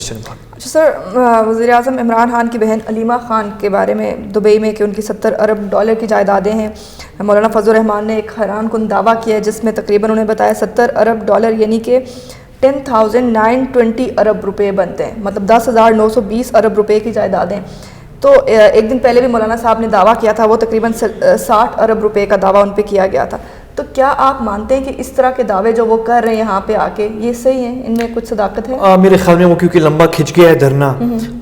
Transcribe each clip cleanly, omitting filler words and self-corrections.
اچھا سر، وزیر اعظم عمران خان کی بہن علیمہ خان کے بارے میں دبئی میں کہ ان کی $70 ارب کی جائیدادیں ہیں، مولانا فضل الرحمان نے ایک حیران کن دعویٰ کیا ہے جس میں تقریباً انہوں نے بتایا $70 ارب یعنی کہ 10,920 ارب روپے بنتے ہیں، مطلب 10,920 ارب روپے کی جائیدادیں۔ تو ایک دن پہلے بھی مولانا صاحب نے دعویٰ کیا تھا، وہ تقریباً 60 ارب روپے کا دعویٰ ان پہ کیا گیا تھا۔ تو کیا آپ مانتے ہیں کہ اس طرح کے دعوے جو وہ کر رہے ہیں یہاں پہ آ کے یہ صحیح ہیں، ان میں کچھ صداقت ہے؟ میرے خیال میں وہ کیونکہ لمبا کھنچ گیا ہے دھرنا،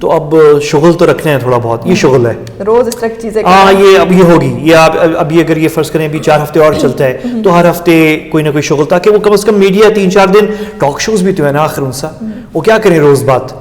تو اب شغل تو رکھنا ہے تھوڑا بہت، یہ شغل ہے روز اس طرح کی چیزیں یہ اب یہ ہوگی، یہ آپ ابھی اگر یہ فرض کریں ابھی 4 ہفتے اور چلتا ہے تو ہر ہفتے کوئی نہ کوئی شغل، تاکہ وہ کم از کم میڈیا 3-4 دن ٹاک شوز بھی تو ہے نا آخر ان سا، وہ کیا کریں روز بات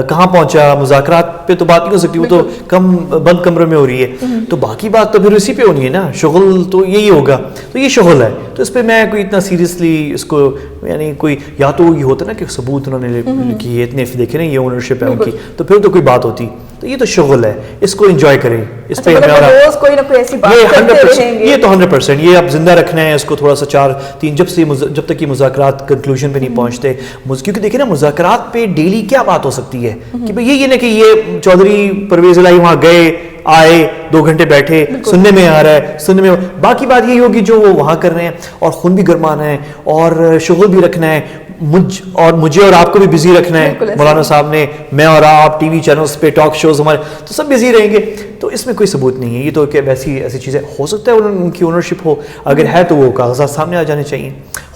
کہاں پہنچا، مذاکرات پہ تو بات نہیں ہو سکتی، وہ تو کم بند کمرے میں ہو رہی ہے، تو باقی بات تو پھر اسی پہ ہونی ہے نا، شغل تو یہی ہوگا، تو یہ شغل ہے، تو اس پہ میں کوئی اتنا سیریسلی اس کو یعنی کوئی یا تو یہ ہوتا نا کہ ثبوت انہوں نے لکھی اتنے دیکھے نا یہ اونرشپ ہے ان کی، تو پھر تو کوئی بات ہوتی، تو یہ تو شغل ہے، اس کو انجوائے کریں، اس پہ روز کوئی نہ کوئی ایسی بات کرتے رہیں گے، یہ تو 100% یہ اب زندہ رکھنا ہے اس کو تھوڑا سا 4-3 جب تک یہ مذاکرات کنکلوژن پہ نہیں پہنچتے، کیونکہ دیکھیں نا مذاکرات پہ ڈیلی کیا بات ہو سکتی ہے کہ بھئی یہ نہ کہ یہ چودھری پرویز الہی وہاں گئے آئے 2 گھنٹے بیٹھے سننے میں آ رہا ہے، سننے میں باقی بات یہی ہوگی جو وہ وہاں کر رہے ہیں، اور خون بھی گرمانا ہے اور شغل بھی رکھنا ہے، مجھے اور آپ کو بھی بزی رکھنا ہے، مولانا صاحب نے، میں اور آپ ٹی وی چینلز پہ ٹاک شوز ہمارے تو سب بزی رہیں گے، تو اس میں کوئی ثبوت نہیں ہے، یہ تو کہ ایسی چیزیں ہو سکتا ہے ان کی اونرشپ ہو، اگر ہے تو وہ کاغذات سامنے آ جانے چاہیے،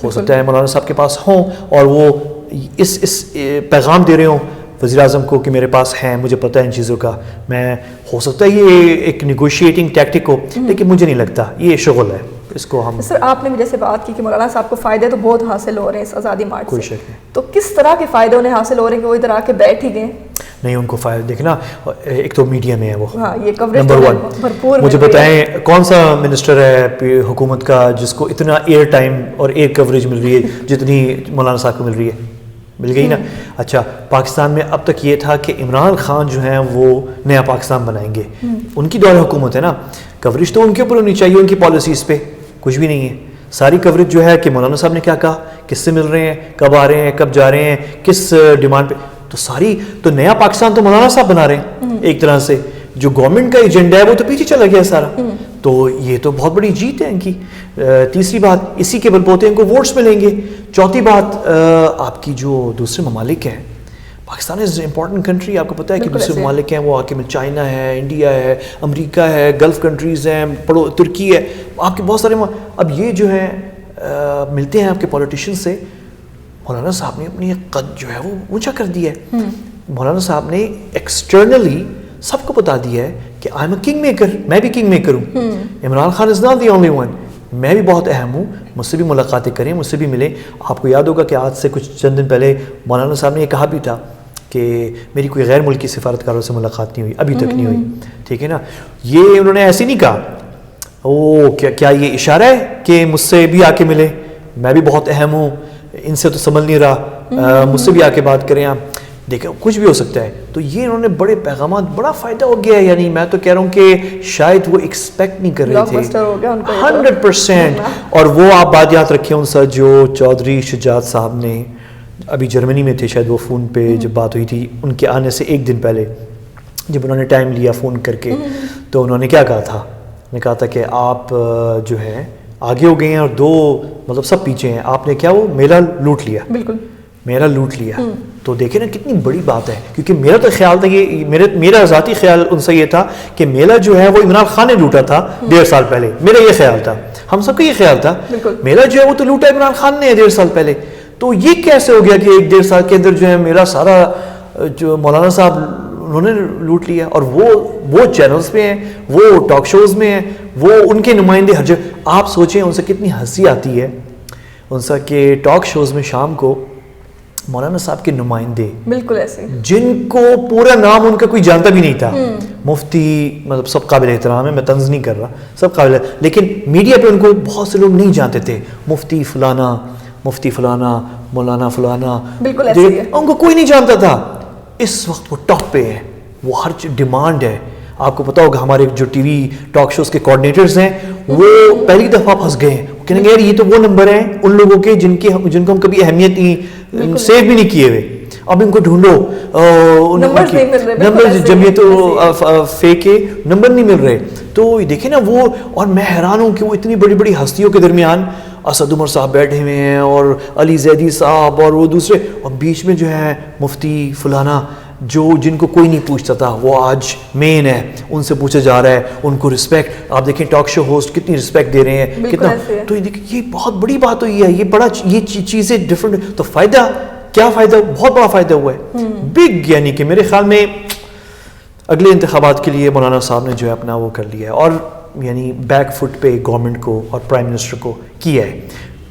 ہو سکتا ہے مولانا صاحب کے پاس ہوں اور وہ اس پیغام دے رہے ہوں وزیر اعظم کو کہ میرے پاس ہیں، مجھے پتہ ہے ان چیزوں کا، میں ہو سکتا ہے یہ ایک نیگوشیٹنگ ٹیکٹک ہو، لیکن مجھے نہیں لگتا یہ شغل ہے، اس کو ہم سر آپ نے بھی جیسے بات کی کہ مولانا صاحب کو فائدے تو بہت حاصل ہو رہے ہیں اس آزادی مارچ کوئی سے، شک نہیں، تو کس طرح کے فائدے انہیں حاصل ہو رہے ہیں کہ وہ ادھر آ کے بیٹھ ہی گئے؟ نہیں ان کو فائدہ دیکھنا، ایک تو میڈیا میں ہے وہ یہ کوریج نمبر 1، بھرپور، مجھے بتائیں کون سا منسٹر ہے حکومت کا جس کو اتنا ایئر ٹائم اور ایئر کوریج مل رہی ہے جتنی مولانا صاحب کو مل رہی ہے؟ مل گئی نا۔ اچھا پاکستان میں اب تک یہ تھا کہ عمران خان جو ہیں وہ نیا پاکستان بنائیں گے، ان کی دور حکومت ہے نا، کوریج تو ان کے اوپر ہونی چاہیے، ان کی پالیسیز پہ کچھ بھی نہیں ہے، ساری کوریج جو ہے کہ مولانا صاحب نے کیا کہا، کس سے مل رہے ہیں، کب آ رہے ہیں، کب جا رہے ہیں، کس ڈیمانڈ پہ، تو ساری تو نیا پاکستان تو مولانا صاحب بنا رہے ہیں ایک طرح سے، جو گورنمنٹ کا ایجنڈا ہے وہ تو پیچھے چلا گیا سارا، تو یہ تو بہت بڑی جیت ہے ان کی۔ تیسری بات اسی کے بل بوتے ان کو ووٹس ملیں گے۔ چوتھی بات آپ کی جو دوسرے ممالک ہیں، پاکستان از امپورٹنٹ کنٹری، آپ کو پتہ ہے کہ دوسرے ممالک ہیں وہ آ کے چائنا ہے، انڈیا ہے، امریکہ ہے، گلف کنٹریز ہیں، ترکی ہے، آپ کے بہت سارے اب یہ جو ہیں ملتے ہیں آپ کے پولیٹیشین سے۔ مولانا صاحب نے اپنی قد جو ہے وہ اونچا کر دیا ہے، مولانا صاحب نے ایکسٹرنلی سب کو بتا دیا ہے کہ I am a king maker, میں بھی کنگ میکر ہوں، Imran Khan is not the only one, میں بھی بہت اہم ہوں، مجھ سے بھی ملاقاتیں کریں، مجھ سے بھی ملیں۔ آپ کو یاد ہوگا کہ آج سے کچھ چند دن پہلے مولانا صاحب نے یہ کہا بھی تھا کہ میری کوئی غیر ملکی سفارتکاروں سے ملاقات نہیں ہوئی، ابھی تک نہیں ہوئی، ٹھیک ہے نا، یہ انہوں نے ایسے نہیں کہا، او کیا یہ اشارہ ہے کہ مجھ سے بھی آ کے ملے، میں بھی بہت اہم ہوں، ان سے تو سنبھل نہیں رہا، مجھ سے بھی آ کے بات کریں آپ، دیکھیں کچھ بھی ہو سکتا ہے، تو یہ انہوں نے بڑے پیغامات، بڑا فائدہ ہو گیا ہے، یعنی میں تو کہہ رہا ہوں کہ شاید وہ ایکسپیکٹ نہیں کر رہے تھے 100%، اور وہ آپ بات یاد رکھیں ان سا جو چودھری شجاعت صاحب نے ابھی جرمنی میں تھے شاید، وہ فون پہ جب بات ہوئی تھی ان کے آنے سے ایک دن پہلے، جب انہوں نے ٹائم لیا فون کر کے، تو انہوں نے کیا کہا تھا، نے کہا تھا کہ آپ جو ہیں آگے ہو گئے ہیں اور 2 مطلب سب پیچھے ہیں، آپ نے کیا وہ میلہ لوٹ لیا، بالکل میرا لوٹ لیا، تو دیکھیں نا کتنی بڑی بات ہے، کیونکہ میرا تو خیال تھا یہ میرا ذاتی خیال ان سے یہ تھا کہ میلہ جو ہے وہ عمران خان نے لوٹا تھا 1.5 سال پہلے، میرا یہ خیال تھا، ہم سب کا یہ خیال تھا، میلہ جو ہے وہ تو لوٹا عمران خان نے 1.5 سال پہلے، تو یہ کیسے ہو گیا کہ 1.5 سال کے اندر جو ہے میرا سارا جو مولانا صاحب انہوں نے لوٹ لیا، اور وہ چینلز پہ ہیں، وہ ٹاک شوز میں ہیں، وہ ان کے نمائندے ہر جگہ، آپ سوچیں ان سے کتنی ہنسی آتی ہے ان سے کہ ٹاک شوز میں شام کو مولانا صاحب کے نمائندے، بالکل ایسے جن کو پورا نام ان کا کوئی جانتا بھی نہیں تھا، مفتی، مطلب سب قابل احترام ہے، میں طنز نہیں کر رہا، سب قابل، لیکن میڈیا پہ ان کو بہت سے لوگ نہیں جانتے تھے، مفتی فلانا مولانا فلانا، بالکل ایسے ان کو کوئی نہیں جانتا تھا، اس وقت وہ ٹاپ پہ ہے، وہ ہر ڈیمانڈ ہے، آپ کو پتا ہوگا ہمارے جو ٹی وی ٹاک شوز کے کوآرڈینیٹرز ہیں وہ پہلی دفعہ پھنس گئے ہیں، کہیں گے یار یہ تو وہ نمبر ہیں ان لوگوں کے جن کو ہم کبھی اہمیت نہیں سیو بھی نہیں کیے ہوئے، اب ان کو ڈھونڈو, نمبر نہیں مل رہے, نمبر جب یہ تو فیک ہے, نمبر نہیں مل رہے. تو دیکھیں نا وہ, اور میں حیران ہوں کہ وہ اتنی بڑی بڑی ہستیوں کے درمیان اسد عمر صاحب بیٹھے ہوئے ہیں اور علی زیدی صاحب اور وہ دوسرے, اور بیچ میں جو ہے مفتی فلانا جو جن کو کوئی نہیں پوچھتا تھا وہ آج مین ہے, ان سے پوچھا جا رہا ہے, ان کو رسپیکٹ. آپ دیکھیں ٹاک شو ہوسٹ کتنی رسپیکٹ دے رہے ہیں, کتنا. تو یہ بہت بڑی بات ہوئی ہے, یہ بڑا, یہ چیزیں ڈفرنٹ. تو فائدہ کیا فائدہ, بہت بڑا فائدہ ہوا ہے بگ. یعنی کہ میرے خیال میں اگلے انتخابات کے لیے مولانا صاحب نے جو ہے اپنا وہ کر لیا ہے, اور یعنی بیک فٹ پہ گورنمنٹ کو اور پرائم منسٹر کو کیا ہے.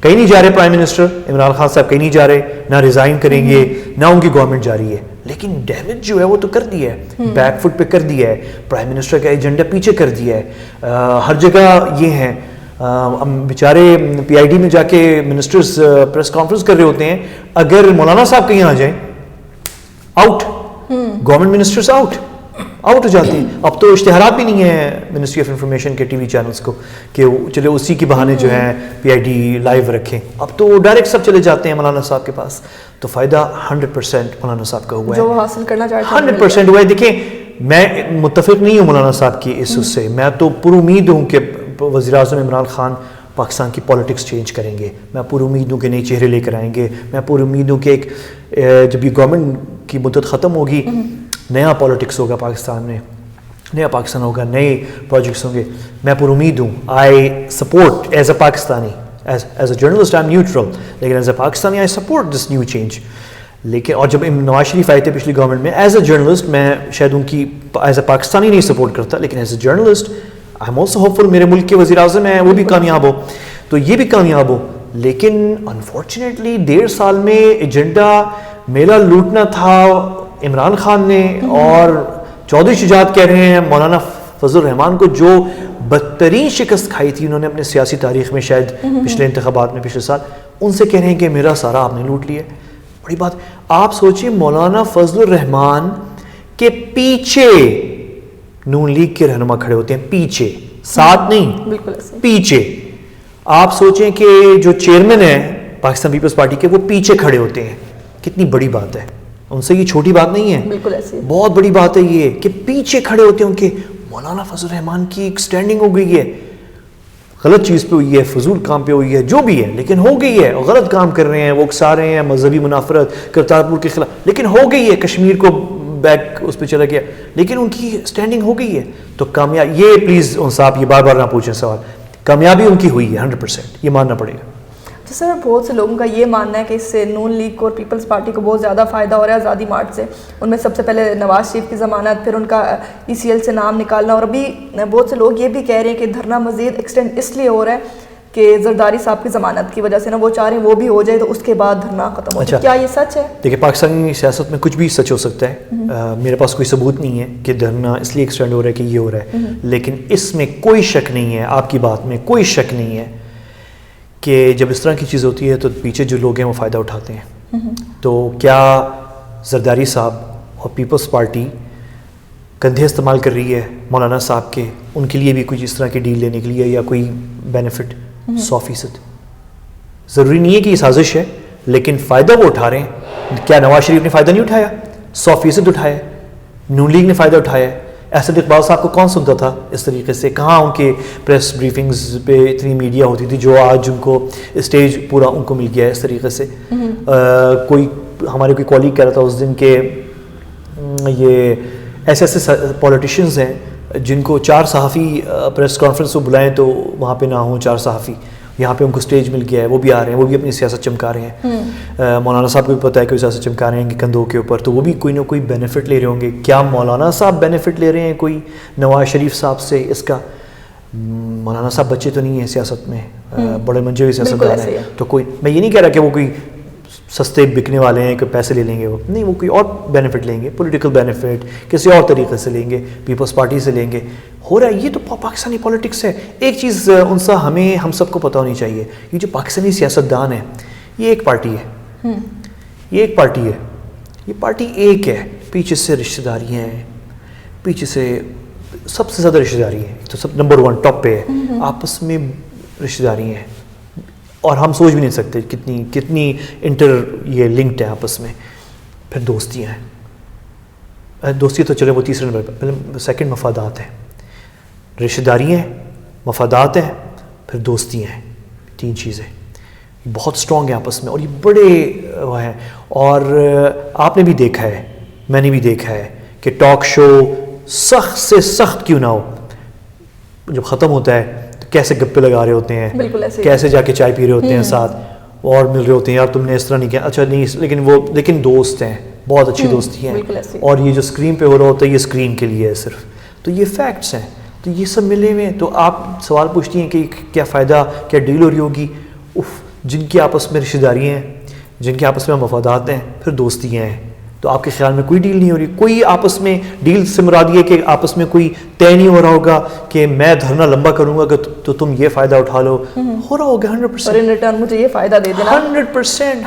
کہیں نہیں جا رہے پرائم منسٹر عمران خان صاحب, کہیں نہیں جا رہے, نہ ریزائن کریں گے, نہ ان کی گورنمنٹ جا رہی ہے, لیکن ڈیمیج جو ہے وہ تو کر دیا ہے, بیک فٹ پہ کر دیا ہے, پرائم منسٹر کا ایجنڈا پیچھے کر دیا ہے. ہر جگہ یہ ہیں بیچارے پی آئی ڈی میں جا کے منسٹرز پریس کانفرنس کر رہے ہوتے ہیں, اگر مولانا صاحب کہیں آ جائیں آؤٹ, گورنمنٹ منسٹرز آؤٹ ہو جاتے ہیں. اب تو اشتہارات بھی نہیں ہیں منسٹری آف انفارمیشن کے ٹی وی چینلز کو کہ چلے اسی کے بہانے جو ہے پی آئی ڈی لائیو رکھیں, اب تو ڈائریکٹ سب چلے جاتے ہیں مولانا صاحب کے پاس. تو فائدہ 100% مولانا صاحب کا ہوا ہے, جو حاصل کرنا چاہتے ہیں 100% ہوا ہے. دیکھیں میں متفق نہیں ہوں مولانا صاحب کی اس سے, میں تو پر امید ہوں کہ وزیر اعظم عمران خان پاکستان کی پالیٹکس چینج کریں گے, میں پر امید ہوں کہ نئے چہرے لے کر آئیں گے, میں پر امید ہوں کہ ایک جب یہ گورنمنٹ کی مدت ختم ہوگی نیا پالیٹکس ہوگا پاکستان میں, نیا پاکستان ہوگا, نئے پروجیکٹس ہوں گے. میں پر امید ہوں, I support as a Pakistani, as a journalist I am neutral, لیکن as a Pakistani I support this new change. لیکن اور جب نواز شریف آئے تھے پچھلی گورنمنٹ میں, ایز اے جرنلسٹ میں شاید ان کی ایز اے پاکستانی نہیں سپورٹ کرتا, لیکن as a journalist I am also hopeful میرے ملک کے وزیر اعظم ہیں وہ بھی کامیاب ہو, تو یہ بھی کامیاب ہو. لیکن انفارچونیٹلی 1.5 سال میں ایجنڈا میلہ لوٹنا تھا عمران خان نے, اور چودھری شجاعت کہہ رہے ہیں مولانا فضل الرحمان کو جو بدترین شکست کھائی تھی انہوں نے اپنے سیاسی تاریخ میں, شاید پچھلے انتخابات میں پچھلے سال, ان سے کہہ رہے ہیں کہ میرا سارا آپ نے لوٹ لیا. بڑی بات. آپ سوچیں مولانا فضل الرحمان کے پیچھے نون لیگ کے رہنما کھڑے ہوتے ہیں, پیچھے, ساتھ نہیں, پیچھے. آپ سوچیں کہ جو چیئرمین ہیں پاکستان پیپلز پارٹی کے وہ پیچھے کھڑے ہوتے ہیں, کتنی بڑی بات ہے. ان سے یہ چھوٹی بات نہیں ہے, بالکل ایسے بہت بڑی بات ہے یہ کہ پیچھے کھڑے ہوتے ہیں ان کے. مولانا فضل الرحمان کی ایک سٹینڈنگ ہو گئی ہے, غلط چیز پہ ہوئی ہے, فضول کام پہ ہوئی ہے, جو بھی ہے, لیکن ہو گئی ہے. غلط کام کر رہے ہیں, وہ اکسا رہے ہیں مذہبی منافرت کرتارپور کے خلاف, لیکن ہو گئی ہے. کشمیر کو بیک اس پہ چلا گیا, لیکن ان کی سٹینڈنگ ہو گئی ہے. تو کامیاب, یہ پلیز ان صاحب یہ بار بار نہ پوچھیں سوال, کامیابی ان کی ہوئی ہے 100%, یہ ماننا پڑے گا. سر بہت سے لوگوں کا یہ ماننا ہے کہ اس سے نون لیگ کو اور پیپلز پارٹی کو بہت زیادہ فائدہ ہو رہا ہے آزادی مارچ سے. ان میں سب سے پہلے نواز شریف کی ضمانت, پھر ان کا ECL سے نام نکالنا, اور ابھی بہت سے لوگ یہ بھی کہہ رہے ہیں کہ دھرنا مزید ایکسٹینڈ اس لیے ہو رہا ہے کہ زرداری صاحب کی ضمانت کی وجہ سے نا, وہ چاہ رہے ہیں وہ بھی ہو جائے تو اس کے بعد دھرنا ختم ہو جائے. کیا یہ سچ ہے؟ دیکھیں پاکستانی سیاست میں کچھ بھی سچ ہو سکتا ہے. میرے پاس کوئی ثبوت نہیں ہے کہ دھرنا اس لیے ایکسٹینڈ ہو رہا ہے کہ یہ ہو رہا ہے, لیکن اس میں کوئی شک نہیں ہے, آپ کی بات میں کوئی شک نہیں ہے کہ جب اس طرح کی چیز ہوتی ہے تو پیچھے جو لوگ ہیں وہ فائدہ اٹھاتے ہیں. تو کیا زرداری صاحب اور پیپلز پارٹی کندھے استعمال کر رہی ہے مولانا صاحب کے, ان کے لیے بھی کچھ اس طرح کی ڈیل لینے کے لیے یا کوئی بینیفٹ؟ 100%. ضروری نہیں ہے کہ یہ سازش ہے, لیکن فائدہ وہ اٹھا رہے ہیں. کیا نواز شریف نے فائدہ نہیں اٹھایا؟ 100% اٹھایا. نون لیگ نے فائدہ اٹھایا. اسد اقبال صاحب کو کون سنتا تھا اس طریقے سے؟ کہاں ان کے پریس بریفنگز پہ اتنی میڈیا ہوتی تھی, جو آج ان کو اسٹیج پورا ان کو مل گیا ہے اس طریقے سے. کوئی ہمارے کوئی کالیگ کہہ رہا تھا اس دن کہ یہ ایسے ایسے پولیٹیشینز ہیں جن کو 4 صحافی پریس کانفرنس کو بلائیں تو وہاں پہ نہ ہوں 4 صحافی, یہاں پہ ان کو اسٹیج مل گیا ہے, وہ بھی آ رہے ہیں, وہ بھی اپنی سیاست چمکا رہے ہیں. مولانا صاحب کو بھی پتہ ہے کہ وہ سیاست چمکا رہے ہیں کہ کندھوں کے اوپر, تو وہ بھی کوئی نہ کوئی بینیفٹ لے رہے ہوں گے. کیا مولانا صاحب بینیفٹ لے رہے ہیں کوئی نواز شریف صاحب سے اس کا؟ مولانا صاحب بچے تو نہیں ہیں سیاست میں, بڑے منجے ہوئے سیاستدان ہیں. تو کوئی, میں یہ نہیں کہہ رہا کہ وہ کوئی سستے بکنے والے ہیں کہ پیسے لے لیں گے, وہ نہیں, وہ کوئی اور بینیفٹ لیں گے, پولیٹیکل بینیفٹ کسی اور طریقے سے لیں گے, پیپلز پارٹی سے لیں گے. ہو رہا ہے یہ تو پاکستانی پالیٹکس ہے. ایک چیز ان سے ہم سب کو پتہ ہونی چاہیے, یہ جو پاکستانی سیاستدان ہے یہ ایک پارٹی ہے, یہ ایک پارٹی ہے, یہ پارٹی ایک ہے. پیچھے سے رشتہ داریاں ہیں, پیچھے سے سب سے زیادہ رشتہ داری ہیں, تو سب نمبر 1 ٹاپ پہ ہے. آپس میں رشتہ داری ہیں اور ہم سوچ بھی نہیں سکتے کتنی انٹر یہ لنکڈ ہے آپس میں. پھر دوستیاں ہیں. دوستی تو چلے وہ تیسرے نمبر پہ. پہلے سیکنڈ مفادات ہیں, رشتہ داریاں ہیں, مفادات ہیں, پھر دوستیاں ہیں. 3 چیزیں بہت اسٹرانگ ہیں آپس میں, اور یہ بڑے وہ ہیں. اور آپ نے بھی دیکھا ہے, میں نے بھی دیکھا ہے کہ ٹاک شو سخت سے سخت کیوں نہ ہو, جب ختم ہوتا ہے تو کیسے گپے لگا رہے ہوتے ہیں, بالکل ایسے کیسے جا کے چائے پی رہے ہوتے ہیں ساتھ, اور مل رہے ہوتے ہیں, یار تم نے اس طرح نہیں کیا, اچھا نہیں, لیکن دوست ہیں, بہت اچھی دوستی ہیں. اور یہ جو اسکرین پہ ہو رہا ہوتا ہے یہ اسکرین کے لیے ہے صرف. تو یہ فیکٹس ہیں, تو یہ سب ملے ہوئے ہیں. تو آپ سوال پوچھتی ہیں کہ کیا فائدہ, کیا ڈیل ہو رہی ہوگی. جن کی آپس میں رشتہ داریاں ہیں, جن کے آپس میں مفادات ہیں, پھر دوستیاں ہیں, تو آپ کے خیال میں کوئی ڈیل نہیں ہو رہی. کوئی آپس میں ڈیل سے مراد یہ کہ آپس میں کوئی طے نہیں ہو رہا ہوگا کہ میں دھرنا لمبا کروں گا تو تم یہ فائدہ اٹھا لو. ہو رہا ہوگا 100%, اور ان ریٹرن مجھے یہ فائدہ دے دینا.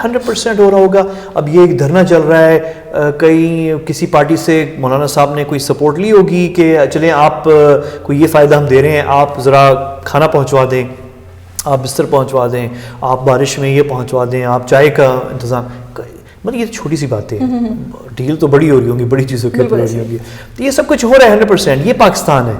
100% ہو رہا ہوگا. اب یہ ایک دھرنا چل رہا ہے, کہیں کسی پارٹی سے مولانا صاحب نے کوئی سپورٹ لی ہوگی کہ چلیں آپ کو یہ فائدہ ہم دے رہے ہیں, آپ ذرا کھانا پہنچوا دیں, آپ بستر پہنچوا دیں, آپ بارش میں یہ پہنچوا دیں, آپ چائے کا انتظام. مطلب یہ چھوٹی سی باتیں, ڈیل تو بڑی ہو رہی ہوں گی, بڑی چیزوں کے اوپر ہو رہی ہوں گی. تو یہ سب کچھ ہو رہا ہے 100%. یہ پاکستان ہے.